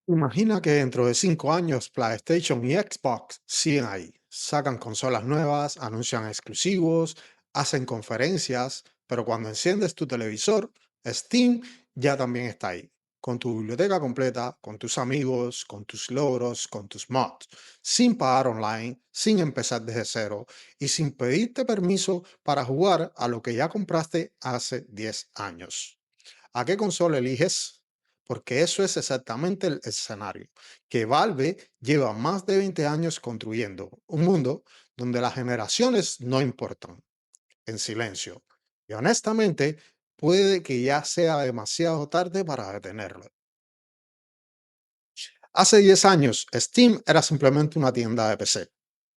Imagina que dentro de 5 años PlayStation y Xbox siguen ahí. Sacan consolas nuevas, anuncian exclusivos, hacen conferencias, pero cuando enciendes tu televisor, Steam ya también está ahí, con tu biblioteca completa, con tus amigos, con tus logros, con tus mods, sin pagar online, sin empezar desde cero y sin pedirte permiso para jugar a lo que ya compraste hace 10 años. ¿A qué consola eliges? Porque eso es exactamente el escenario, que Valve lleva más de 20 años construyendo un mundo donde las generaciones no importan, en silencio. Y honestamente, puede que ya sea demasiado tarde para detenerlo. Hace 10 años, Steam era simplemente una tienda de PC.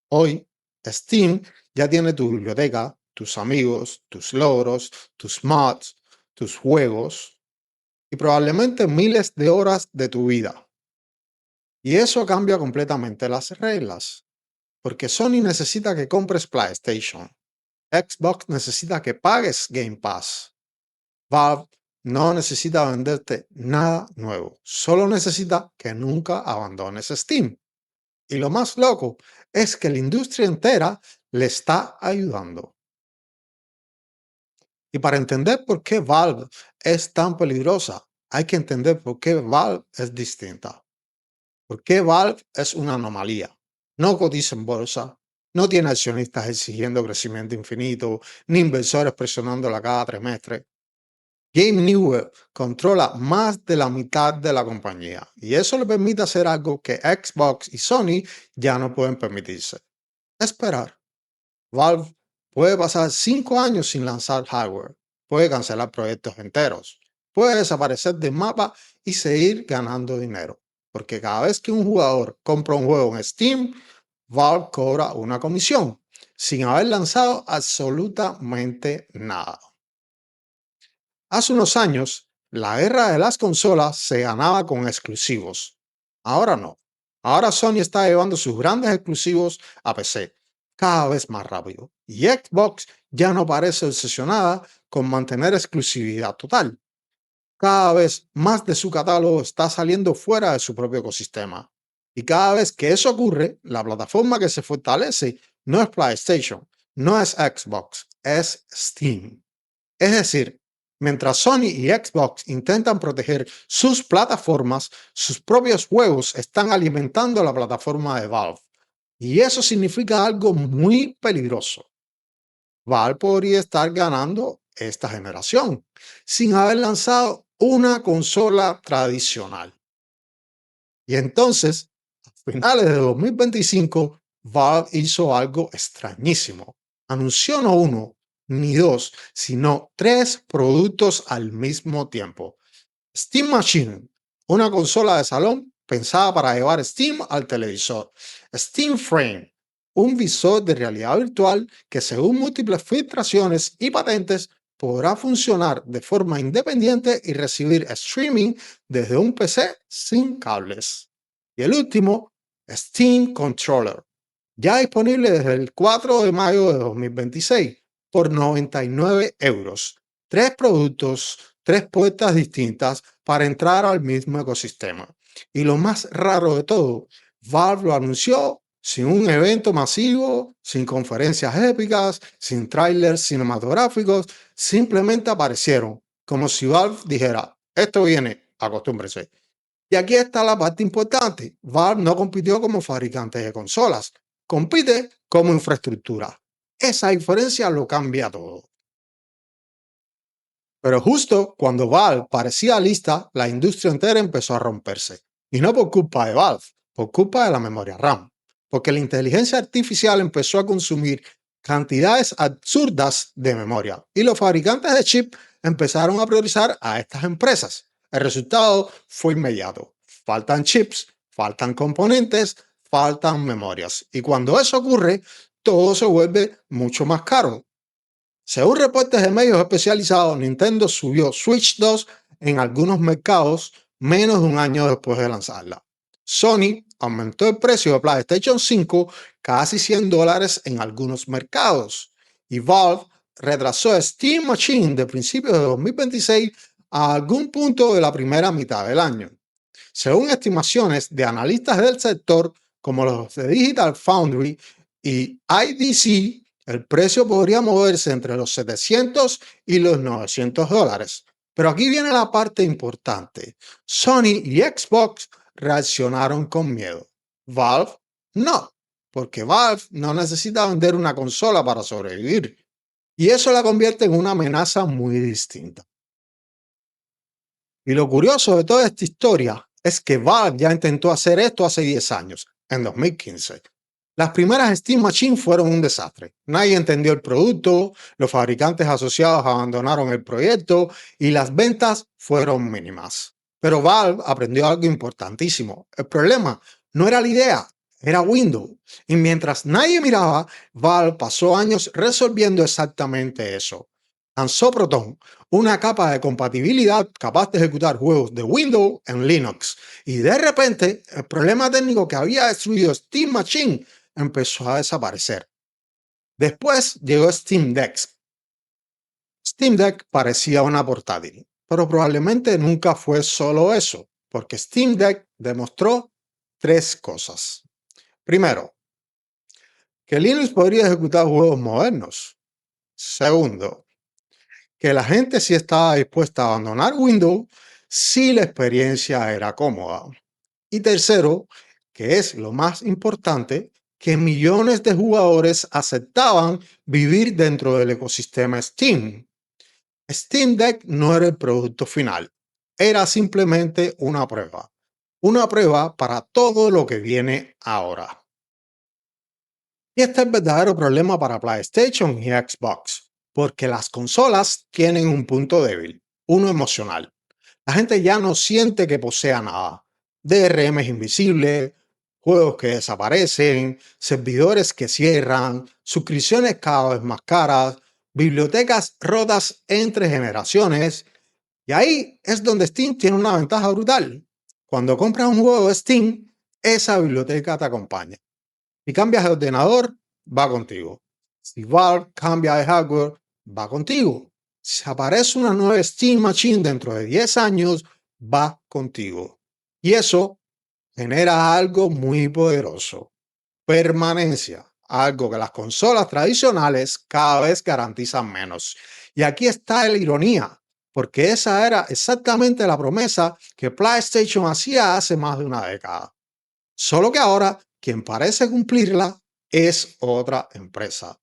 Hoy, Steam ya tiene tu biblioteca, tus amigos, tus logros, tus mods, tus juegos y probablemente miles de horas de tu vida. Y eso cambia completamente las reglas, porque Sony necesita que compres PlayStation, Xbox necesita que pagues Game Pass, Valve no necesita venderte nada nuevo, solo necesita que nunca abandones Steam. Y lo más loco es que la industria entera le está ayudando. Y para entender por qué Valve es tan peligrosa, hay que entender por qué Valve es distinta. ¿Por qué Valve es una anomalía? No cotiza en bolsa, no tiene accionistas exigiendo crecimiento infinito, ni inversores presionándola cada trimestre. Game Newell controla más de la mitad de la compañía y eso le permite hacer algo que Xbox y Sony ya no pueden permitirse. Esperar. Valve puede pasar 5 años sin lanzar hardware, puede cancelar proyectos enteros, puede desaparecer del mapa y seguir ganando dinero. Porque cada vez que un jugador compra un juego en Steam, Valve cobra una comisión, sin haber lanzado absolutamente nada. Hace unos años, la guerra de las consolas se ganaba con exclusivos. Ahora no. Ahora Sony está llevando sus grandes exclusivos a PC, cada vez más rápido. Y Xbox ya no parece obsesionada con mantener exclusividad total. Cada vez más de su catálogo está saliendo fuera de su propio ecosistema. Y cada vez que eso ocurre, la plataforma que se fortalece no es PlayStation, no es Xbox, es Steam. Es decir, mientras Sony y Xbox intentan proteger sus plataformas, sus propios juegos están alimentando la plataforma de Valve. Y eso significa algo muy peligroso. Valve podría estar ganando esta generación sin haber lanzado una consola tradicional. Y entonces, a finales de 2025, Valve hizo algo extrañísimo. Anunció no uno, ni dos, sino tres productos al mismo tiempo. Steam Machine, una consola de salón pensada para llevar Steam al televisor. Steam Frame, un visor de realidad virtual que según múltiples filtraciones y patentes podrá funcionar de forma independiente y recibir streaming desde un PC sin cables. Y el último, Steam Controller, ya disponible desde el 4 de mayo de 2026 por 99 euros. Tres productos, tres puertas distintas para entrar al mismo ecosistema. Y lo más raro de todo, Valve lo anunció sin un evento masivo, sin conferencias épicas, sin trailers cinematográficos, simplemente aparecieron, como si Valve dijera, esto viene, acostúmbrese. Y aquí está la parte importante, Valve no compitió como fabricante de consolas, compite como infraestructura. Esa diferencia lo cambia todo. Pero justo cuando Valve parecía lista, la industria entera empezó a romperse. Y no por culpa de Valve, por culpa de la memoria RAM. Porque la inteligencia artificial empezó a consumir cantidades absurdas de memoria. Y los fabricantes de chip empezaron a priorizar a estas empresas. El resultado fue inmediato. Faltan chips, faltan componentes, faltan memorias. Y cuando eso ocurre, todo se vuelve mucho más caro. Según reportes de medios especializados, Nintendo subió Switch 2 en algunos mercados menos de un año después de lanzarla. Sony aumentó el precio de PlayStation 5 casi $100 en algunos mercados. Y Valve retrasó Steam Machine de principios de 2026 a algún punto de la primera mitad del año. Según estimaciones de analistas del sector, como los de Digital Foundry y IDC, el precio podría moverse entre los 700 y los $900. Pero aquí viene la parte importante. Sony y Xbox reaccionaron con miedo. Valve no, porque Valve no necesita vender una consola para sobrevivir. Y eso la convierte en una amenaza muy distinta. Y lo curioso de toda esta historia es que Valve ya intentó hacer esto hace 10 años, en 2015. Las primeras Steam Machines fueron un desastre. Nadie entendió el producto, los fabricantes asociados abandonaron el proyecto y las ventas fueron mínimas. Pero Valve aprendió algo importantísimo. El problema no era la idea, era Windows. Y mientras nadie miraba, Valve pasó años resolviendo exactamente eso. Lanzó Proton, una capa de compatibilidad capaz de ejecutar juegos de Windows en Linux. Y de repente, el problema técnico que había destruido Steam Machine empezó a desaparecer. Después llegó Steam Deck. Steam Deck parecía una portátil, pero probablemente nunca fue solo eso, porque Steam Deck demostró tres cosas. Primero, que Linux podría ejecutar juegos modernos. Segundo, que la gente sí estaba dispuesta a abandonar Windows si la experiencia era cómoda. Y tercero, que es lo más importante, que millones de jugadores aceptaban vivir dentro del ecosistema Steam. Steam Deck no era el producto final, era simplemente una prueba para todo lo que viene ahora. Y este es el verdadero problema para PlayStation y Xbox, porque las consolas tienen un punto débil, uno emocional. La gente ya no siente que posea nada. DRMs invisibles, juegos que desaparecen, servidores que cierran, suscripciones cada vez más caras, bibliotecas rotas entre generaciones. Y ahí es donde Steam tiene una ventaja brutal. Cuando compras un juego de Steam, esa biblioteca te acompaña. Si cambias de ordenador, va contigo. Si Valve cambia de hardware, va contigo. Si aparece una nueva Steam Machine dentro de 10 años, va contigo. Y eso genera algo muy poderoso. Permanencia. Algo que las consolas tradicionales cada vez garantizan menos. Y aquí está la ironía, porque esa era exactamente la promesa que PlayStation hacía hace más de una década. Solo que ahora quien parece cumplirla es otra empresa.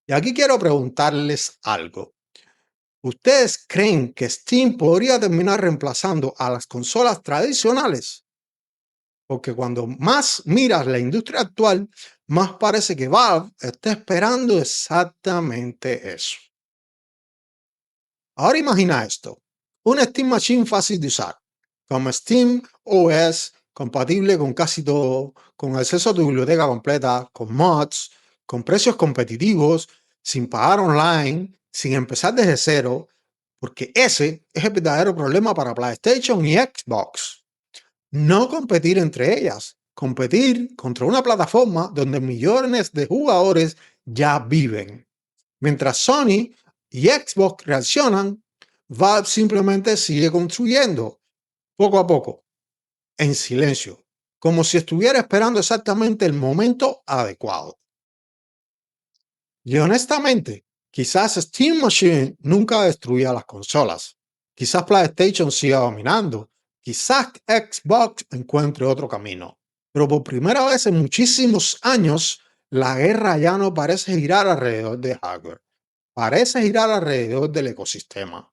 Y aquí quiero preguntarles algo. ¿Ustedes creen que Steam podría terminar reemplazando a las consolas tradicionales? Porque cuando más miras la industria actual, más parece que Valve está esperando exactamente eso. Ahora imagina esto, una Steam Machine fácil de usar, como Steam OS, compatible con casi todo, con acceso a tu biblioteca completa, con mods, con precios competitivos, sin pagar online, sin empezar desde cero, porque ese es el verdadero problema para PlayStation y Xbox. No competir entre ellas, competir contra una plataforma donde millones de jugadores ya viven. Mientras Sony y Xbox reaccionan, Valve simplemente sigue construyendo, poco a poco, en silencio, como si estuviera esperando exactamente el momento adecuado. Y honestamente, quizás Steam Machine nunca destruya las consolas. Quizás PlayStation siga dominando. Quizás Xbox encuentre otro camino. Pero por primera vez en muchísimos años, la guerra ya no parece girar alrededor de hardware. Parece girar alrededor del ecosistema.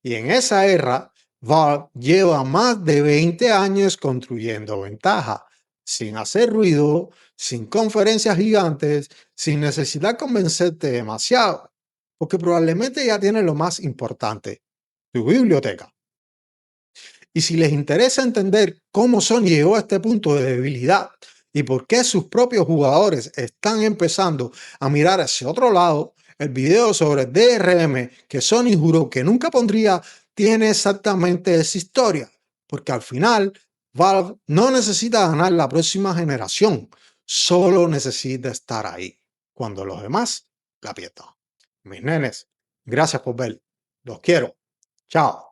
Y en esa guerra, Valve lleva más de 20 años construyendo ventaja, sin hacer ruido, sin conferencias gigantes, sin necesidad de convencerte demasiado, porque probablemente ya tiene lo más importante, tu biblioteca. Y si les interesa entender cómo Sony llegó a este punto de debilidad y por qué sus propios jugadores están empezando a mirar hacia otro lado, el video sobre DRM que Sony juró que nunca pondría tiene exactamente esa historia, porque al final Valve no necesita ganar la próxima generación, solo necesita estar ahí, cuando los demás la pierdan. Mis nenes, gracias por ver. Los quiero. Chao.